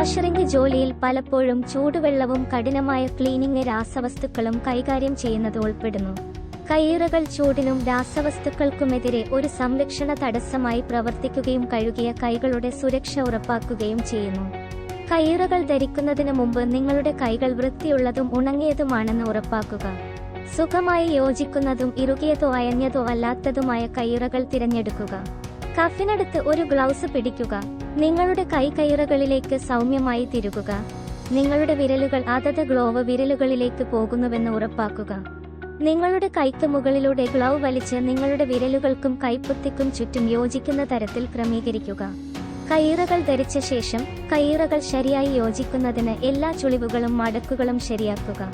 വാഷറിംഗ് ജോലിയിൽ പലപ്പോഴും ചൂടുവെള്ളവും കഠിനമായ ക്ലീനിംഗ് രാസവസ്തുക്കളും കൈകാര്യം ചെയ്യുന്നത് ഉൾപ്പെടുന്നു. കയ്യുറകൾ ചൂടിനും രാസവസ്തുക്കൾക്കുമെതിരെ ഒരു സംരക്ഷണ തടസ്സമായി പ്രവർത്തിക്കുകയും കഴുകിയ കൈകളുടെ സുരക്ഷ ഉറപ്പാക്കുകയും ചെയ്യുന്നു. കയ്യുറകൾ ധരിക്കുന്നതിന് മുമ്പ് നിങ്ങളുടെ കൈകൾ വൃത്തിയുള്ളതും ഉണങ്ങിയതുമാണെന്ന് ഉറപ്പാക്കുക. സുഖമായി യോജിക്കുന്നതും ഇറുകിയതോ അയഞ്ഞതോ അല്ലാത്തതുമായ കയ്യുറകൾ തിരഞ്ഞെടുക്കുക. കഫിനടുത്ത് ഒരു ഗ്ലൗസ് പിടിക്കുക. നിങ്ങളുടെ കയ്യുറകളിലേക്ക് സൗമ്യമായി തിരുകുക. നിങ്ങളുടെ വിരലുകൾ അതത് ഗ്ലോവ് വിരലുകളിലേക്ക് പോകുന്നുവെന്ന് ഉറപ്പാക്കുക. നിങ്ങളുടെ കൈക്ക് മുകളിലൂടെ ഗ്ലൗ വലിച്ച് നിങ്ങളുടെ വിരലുകൾക്കും കൈപ്പത്തിക്കും ചുറ്റും യോജിക്കുന്ന തരത്തിൽ ക്രമീകരിക്കുക. കയ്യുറകൾ ധരിച്ച ശേഷം കയ്യുറകൾ ശരിയായി യോജിക്കുന്നതിന് എല്ലാ ചുളിവുകളും മടക്കുകളും ശരിയാക്കുക.